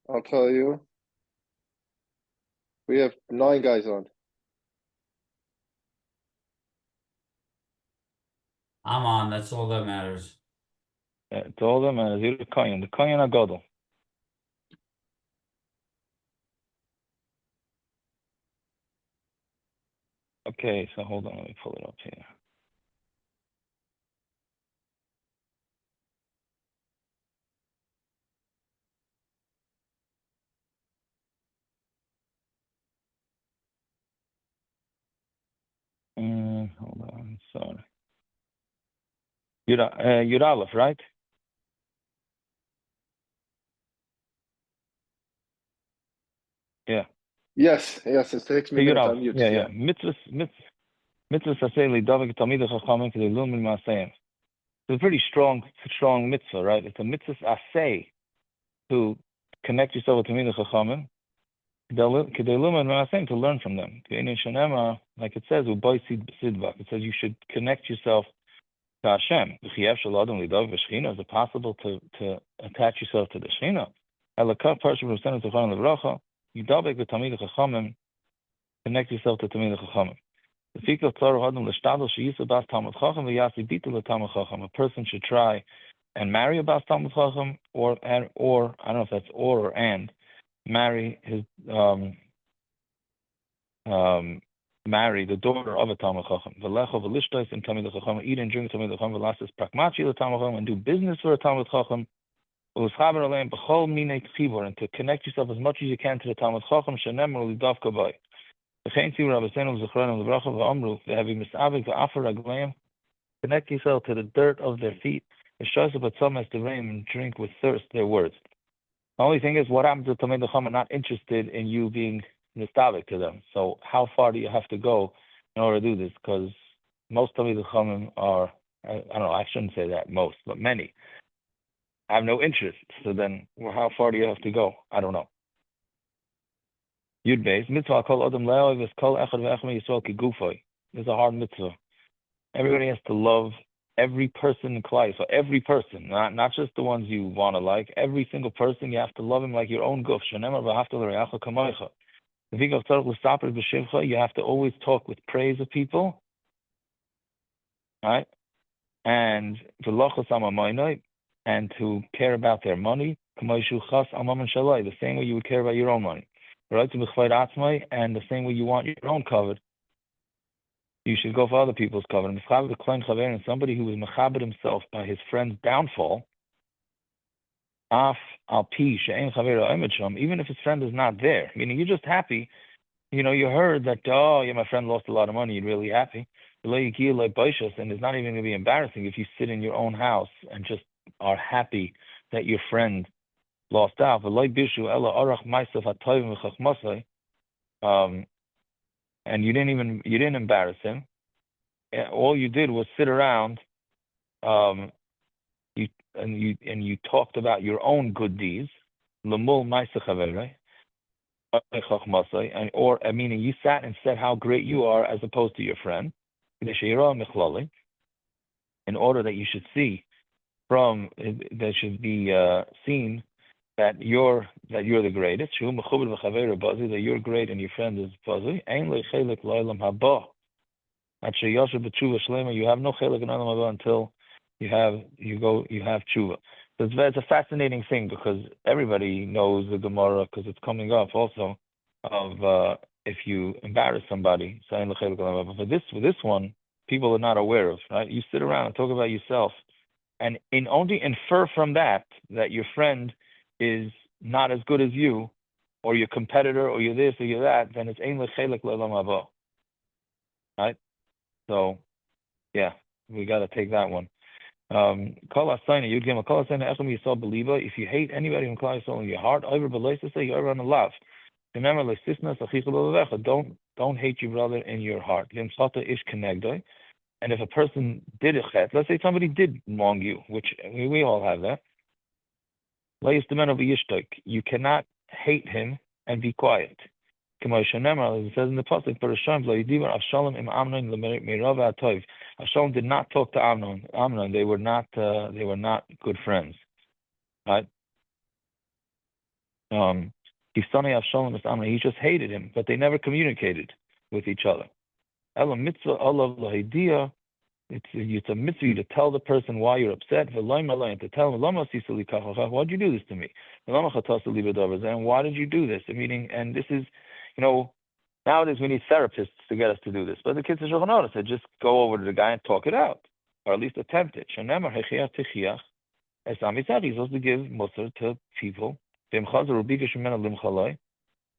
I'll tell you. We have 9 guys on. I'm on. That's all that matters. It's all them and you're the Kohen Agadol. Okay, so hold on, let me pull it up here. Hold on, sorry. You're Aleph, right? Yeah. Yes, it takes me a minute to Aleph. unmute. Yeah. Mitzvah sasei David Talmidei Chachamim k'dei lumin ma'aseim. It's a pretty strong mitzvah, right? It's a mitzvah asay to connect yourself with Talmidei Chachamim k'dei lumin ma'aseim, to learn from them. Like it says, it says you should connect yourself to Hashem. Is it possible to attach yourself to the Shechina? Connect yourself to Talmidei Chachamim. A person should try and marry a Bas Talmid Chacham, or I don't know if that's or and marry marry the daughter of a Talmid Chacham. Eat and drink Talmid Chacham, and do business for a Talmid Chacham. And to connect yourself as much as you can to the Talmid Chacham. Connect yourself to the dirt of their feet, and drink with thirst their words. The only thing is, what happens if Talmidei Chacham are not interested in you being nostalgic to them? So how far do you have to go in order to do this? Because most Talmidei Chacham are, I don't know, I shouldn't say that most, but many have no interest. So then, how far do you have to go? I don't know. Yud Beis, mitzvah kol adam le'ohev es kol echad ve'echad Yisrael ki gufay. It's a hard mitzvah. Everybody has to love every person in Klai. So every person, not just the ones you want to like. Every single person, you have to love him like your own guf. Shenemar v'hafta l'reacha kamoicha. You have to always talk with praise of people, right? And and to care about their money, the same way you would care about your own money. Right? And the same way you want your own covered, you should go for other people's cover. And somebody who is mechaber himself by his friend's downfall, even if his friend is not there, meaning you're just happy, you heard that, my friend lost a lot of money, you're really happy. And it's not even going to be embarrassing if you sit in your own house and just are happy that your friend lost out. And you didn't embarrass him. All you did was sit around, you talked about your own good deeds, meaning you sat and said how great you are as opposed to your friend, in order that you should see there should be seen that you're the greatest, that you're great and your friend is bazi. You have no chelik in Olam Haba until you have tshuva. So it's a fascinating thing, because everybody knows the Gemara, because it's coming up also, of if you embarrass somebody, but for this one, people are not aware of, right? You sit around and talk about yourself, and only infer from that your friend is not as good as you, or your competitor, or you're this or you're that, then it's ein lechelik le'olam haba, right? So, yeah, we got to take that one. If you hate anybody from Klal Yisrael in your heart, you're on the love. Remember, don't hate your brother in your heart. And if a person did a chet, let's say somebody did wrong you, which we all have that, you cannot hate him and be quiet. It says in the pasuk, Avshalom did not talk to Amnon. They were not good friends, right? He just hated him, but they never communicated with each other. It's a mitzvah to tell the person why you're upset, and to tell him, why'd you do this to me? And why did you do this? Meaning, and this is, nowadays we need therapists to get us to do this. But the Kitzur Shulchan Aruch said, just go over to the guy and talk it out, or at least attempt it. He's supposed to give musar to people.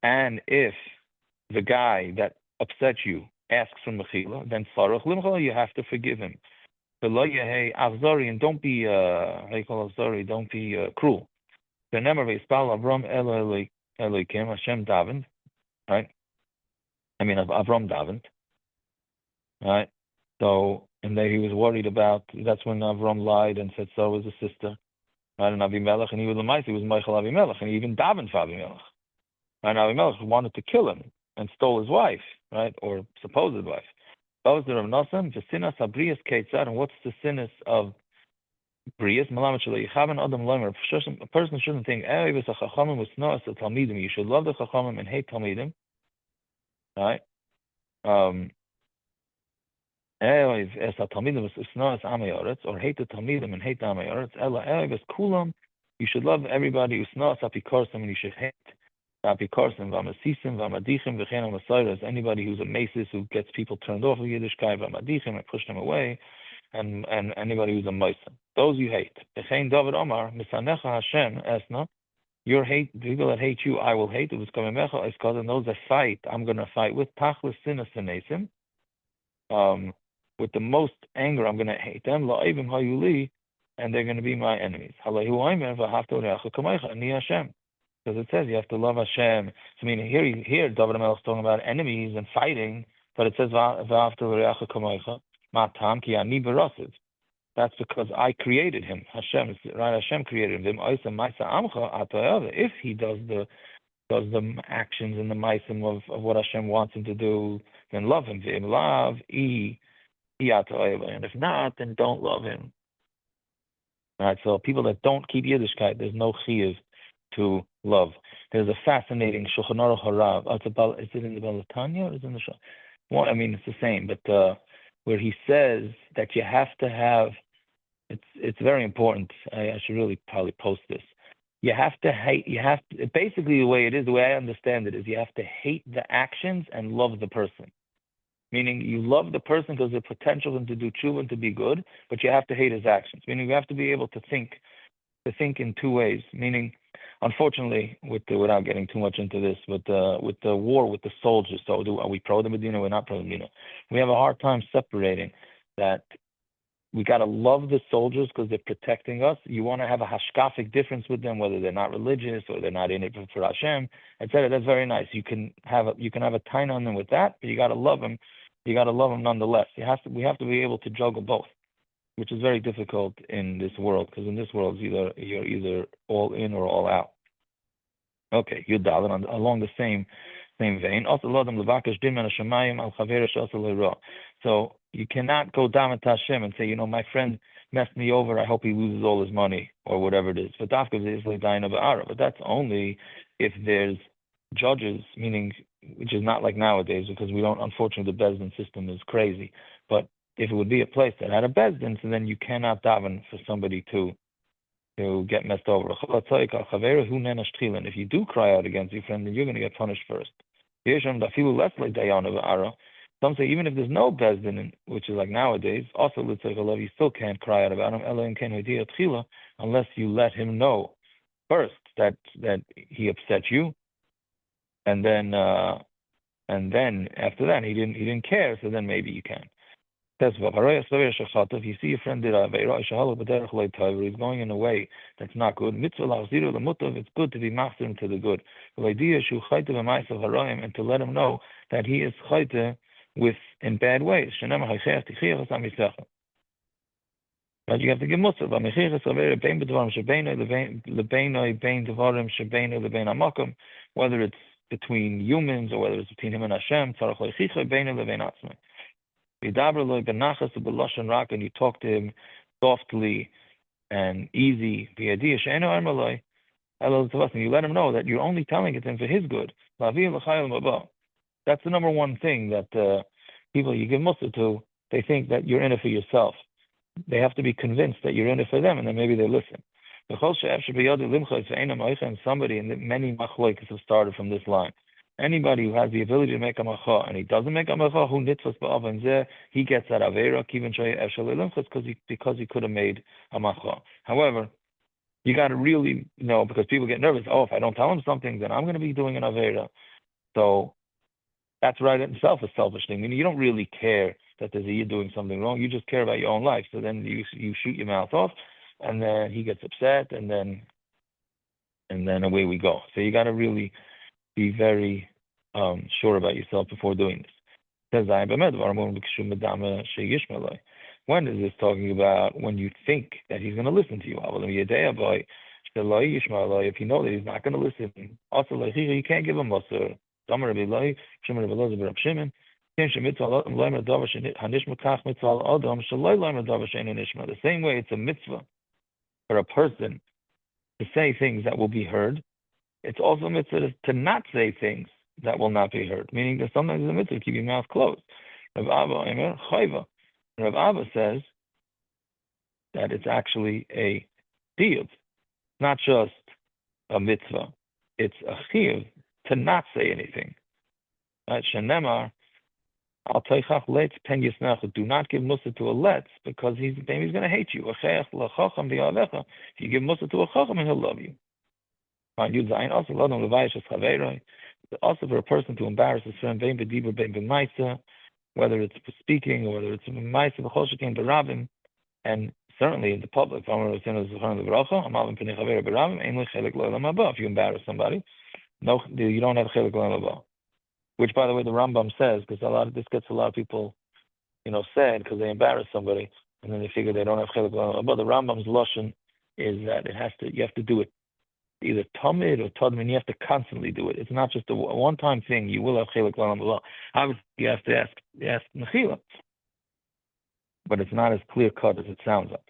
And if the guy that upset you asks for mechila, then you have to forgive him. And don't be don't be cruel. Hashem davened, right? I mean, Avram davened, right? So, and then he was worried about. That's when Avram lied and said so was a sister, right? And Avimelech, and he was Michael Avimelech, and he even davened for Avimelech. And Avimelech wanted to kill him and stole his wife, right, or supposed wife. And what's the sinners of Brias? A person shouldn't think, you should love the Chachamim and hate Talmidim, right? Or hate the Talmidim and hate the Amayoretz. You should love everybody, and you should hate anybody who's a masis, who gets people turned off of Yiddishkeit, and push them away, and anybody who's a Moisim. Those you hate. David Omar, your hate, the people that hate you, I will hate. It was coming is called, and those that fight, I'm going to fight with. With the most anger, I'm going to hate them. And they're going to be my enemies. Because it says you have to love Hashem. So, I mean, here David HaMelech is talking about enemies and fighting, but it says that's because I created him. Hashem, right? Hashem created him. If he does the actions and the maisim of what Hashem wants him to do, then love him. And if not, then don't love him. Right? So people that don't keep Yiddishkeit, there's no chiyuv to love. There's a fascinating Shulchan Aruch Harav. Is it in the Balatanya or is it in the Shulchan? Well, I mean, it's the same, but where he says that you have to have, it's very important. I should really probably post this. You have to hate, basically the way I understand it is you have to hate the actions and love the person. Meaning you love the person because there's potential for him to do tshuva and to be good, but you have to hate his actions. Meaning you have to be able to think in two ways. Meaning, unfortunately, without getting too much into this, with the war with the soldiers, so are we pro the Medina or we're not pro the Medina? We have a hard time separating that. We got to love the soldiers because they're protecting us. You want to have a hashkafic difference with them, whether they're not religious or they're not in it for Hashem, etc. That's very nice. You can have a taina on them with that, but you got to love them. You got to love them nonetheless. We have to be able to juggle both, which is very difficult in this world, because in this world you're either all in or all out. Okay, Yudal, and along the same vein. So you cannot go down to Hashem and say, my friend messed me over, I hope he loses all his money, or whatever it is. But that's only if there's judges, meaning, which is not like nowadays, because we don't, unfortunately, the Bezdin system is crazy. But if it would be a place that had a Bezdin, so then you cannot daven for somebody to get messed over. If you do cry out against your friend, then you're going to get punished first. Some say even if there's no Bezdin, which is like nowadays, also you still can't cry out about him, unless you let him know first that he upset you, and then after that he didn't care, so then maybe you can. If you see your friend did he's going in a way that's not good, it's good to be master him to the good. And to let him know that he is chayte in bad ways. But you have to give musar. Whether it's between humans or whether it's between him and Hashem, and you talk to him softly and easy, and you let him know that you're only telling it to him for his good. That's the number one thing that people you give mussar to, they think that you're in it for yourself. They have to be convinced that you're in it for them, and then maybe they listen. And somebody, and many machloikas have started from this line. Anybody who has the ability to make a macha and he doesn't make a macha, who nitzvos ba'avan zeh, he gets that avera because he could have made a macha. However, you got to really know, because people get nervous. Oh, if I don't tell him something, then I'm going to be doing an avera. So that's right in itself a selfish thing. I mean, you don't really care that there's a yid doing something wrong. You just care about your own life. So then you shoot your mouth off, and then he gets upset, and then away we go. So you got to really be very sure about yourself before doing this. When is this talking about? When you think that he's going to listen to you. If you know that he's not going to listen, you can't give him mussar. The same way it's a mitzvah for a person to say things that will be heard, it's also a mitzvah to not say things that will not be heard, meaning that sometimes it's a mitzvah to keep your mouth closed. Rav Abba says that it's actually a chiyuv, not just a mitzvah. It's a chiyuv to not say anything. Right? Shenemar, al teichach letz pen yisnachu. Do not give mussar to a letz because maybe he's going to hate you. If you give mussar to a chacham, and he'll love you. Also for a person to embarrass his friend, whether it's speaking or whether it's ma'isa, and certainly in the public. If you embarrass somebody, no, you don't have chelik l'olam. Which, by the way, the Rambam says, because this gets a lot of people, sad because they embarrass somebody and then they figure they don't have chelik l'olam. But the Rambam's lashon is that you have to do it either tamid or tadmin. You have to constantly do it. It's not just a one-time thing. You will have chelik l'olam. Obviously, you have to ask mechila, but it's not as clear cut as it sounds like.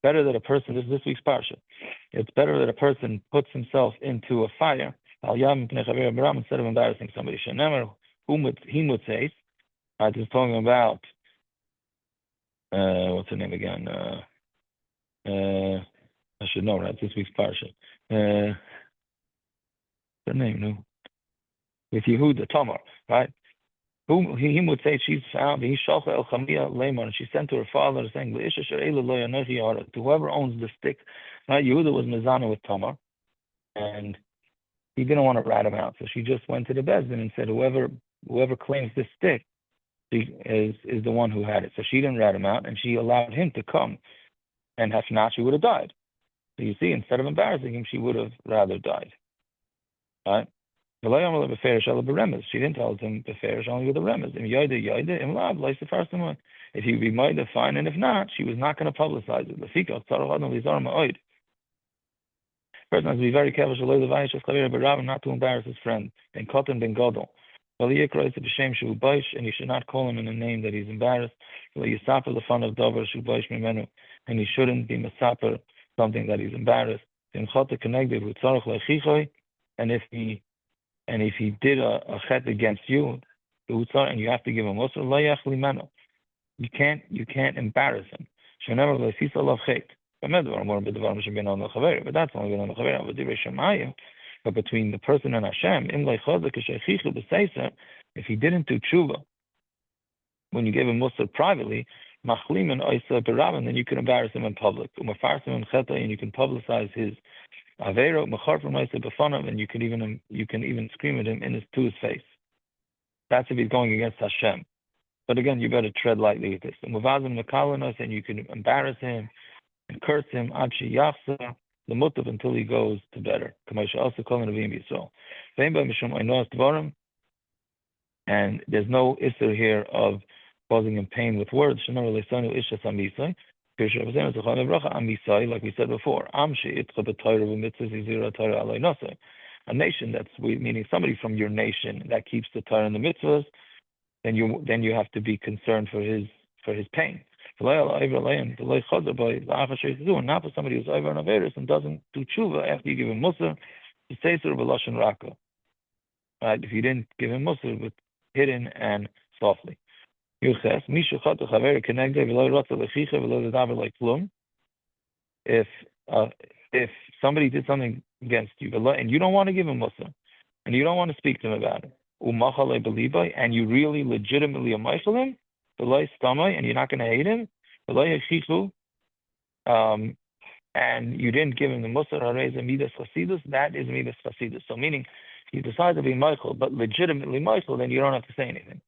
Better that a person, this is this week's parsha, it's better that a person puts himself into a fire instead of embarrassing somebody. He would say, this is talking about, what's her name again? I should know, right? This week's parsha. The name, no? With Yehuda, Tamar, right? He would say she's found. He shalcha el chamia leimon, and she sent to her father saying, to whoever owns the stick. Right? Yehuda was mezana with Tamar, and he didn't want to rat him out, so she just went to the bezdin and said, whoever claims this stick is the one who had it. So she didn't rat him out, and she allowed him to come, and if not, she would have died. So you see, instead of embarrassing him, she would have rather died. Right? She didn't tell him beferish, only with the remez. If he would be made, fine, and if not, she was not going to publicize it. Person has to be very careful not to embarrass his friend. And you should not call him in a name that he's embarrassed. And he shouldn't be masaper something that he's embarrassed. And if he did a chet against you, and you have to give him also, you can't embarrass him. But that's only been on the chaver. But between the person and Hashem, if he didn't do tshuva, when you gave him mussar privately, then you can embarrass him in public. And you can publicize his avera, and you can even scream at him to his face. That's if he's going against Hashem. But again, you better tread lightly with this. And you can embarrass him and curse him the mutav until he goes to better. And there's no issue here of causing him pain with words. Like we said before, a nation meaning somebody from your nation that keeps the Torah and the mitzvahs, then you have to be concerned for his pain. and not for somebody who's over an Averis and doesn't do tshuva after you give him Musar, to say Sir B'Lashon Raka. Right? If you didn't give him Musar with hidden and softly. If somebody did something against you and you don't want to give him Musar and you don't want to speak to him about it, and you really legitimately amaichel him, and you're not going to hate him, and you didn't give him the Musar midas chasidus, that is midas chasidus. So meaning, he decides to be Michael, but legitimately Michael, then you don't have to say anything.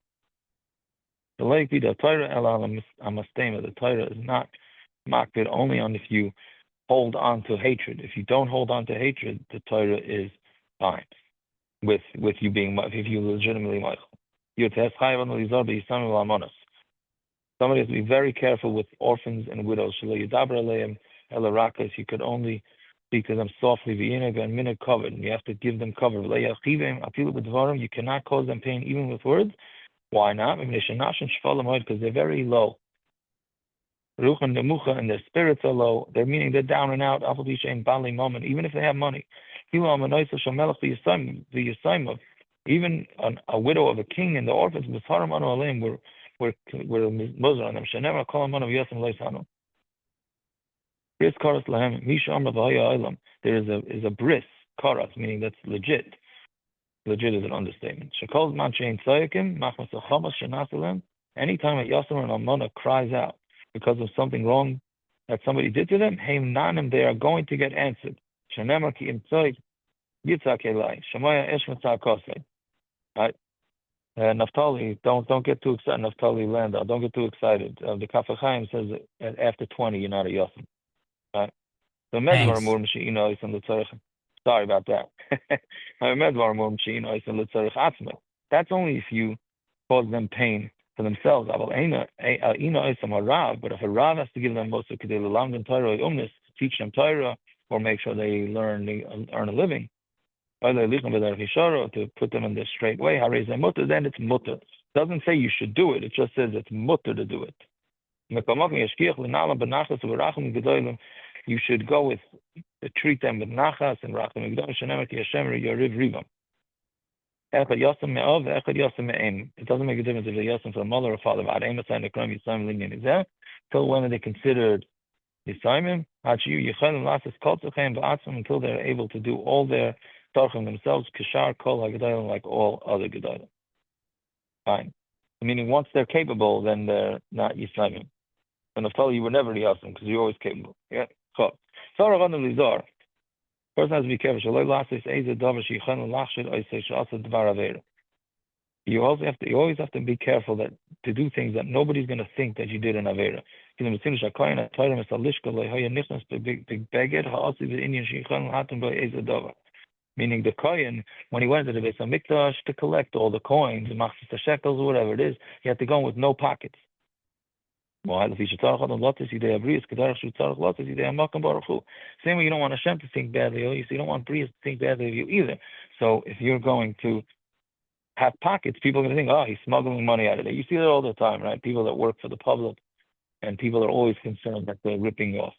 The Torah is not mocked only on if you hold on to hatred. If you don't hold on to hatred, the Torah is fine with you being, if you legitimately Michael. Somebody has to be very careful with orphans and widows. You could only speak to them softly, and covered, and you have to give them cover. You cannot cause them pain even with words. Why not? Because they're very low. And their spirits are low. They're meaning they're down and out, even if they have money. Even a widow of a king and the orphans, we're Musar on them. There is a bris, karas, meaning that's legit. Legit is an understatement. Anytime a Yasser and Almana cries out because of something wrong that somebody did to them, they are going to get answered. Right? Naftali, don't get too excited. Naftali Landau, don't get too excited. The Kaf HaChaim says that after 20, you're not a Yasser. Right? Sorry about that. That's only if you cause them pain for themselves. But if a Rav has to give them most of to teach them Torah, or make sure they earn a living, to put them in the straight way, then it's mutter. It doesn't say you should do it, it just says it's mutter to do it. You should go with, treat them with nachas and racham. It doesn't make a difference if they're yasam for a mother or father. Till when are they considered yisaimim? Until they're able to do all their tarchim themselves, kishar kol hagadolim, like all other gedolim. Fine. Meaning once they're capable, then they're not yisaimim. And I've told you were never yasam because you're always capable. Yeah. So, person has to be careful. You always have to be careful that to do things that nobody's going to think that you did an avera. Meaning the kohen, when he went to the Beis Hamikdash to collect all the coins, the shekels, or whatever it is, he had to go with no pockets. Same way you don't want Hashem to think badly of you, so you don't want Brias to think badly of you either. So if you're going to have pockets, people are going to think, oh, he's smuggling money out of there. You see that all the time, right? People that work for the public, and people are always concerned that they're ripping off.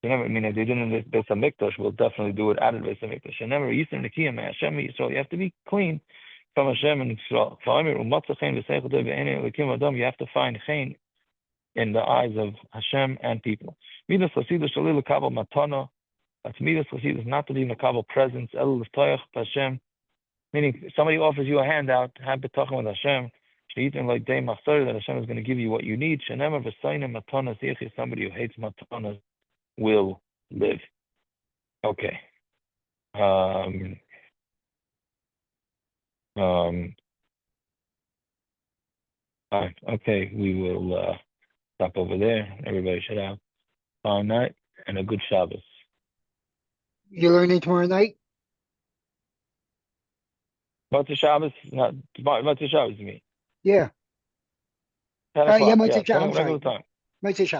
If they didn't in Beis Hamikdash, we'll definitely do it out of Beis Hamikdash. So you have to be clean from Hashem and Yisrael. You have to find chen in the eyes of Hashem and people. Midas chasidus shalil lekabel matana. That's midas chasidus, not to be mekabel presents. Elul l'ftayach Hashem. Meaning, somebody offers you a handout, have betachon with Hashem. Sheitin like day machzor, that Hashem is going to give you what you need. Shenemer v'saynim matana zichi. Somebody who hates matana will live. Okay. Okay, we will stop over there. Everybody should have a fine night and a good Shabbos. You learning tomorrow night? What's the Shabbos? Not what's the Shabbos? You mean? Yeah. 10 o'clock. Yeah, Yeah, 10 I'm sorry. regular time. Shabbos.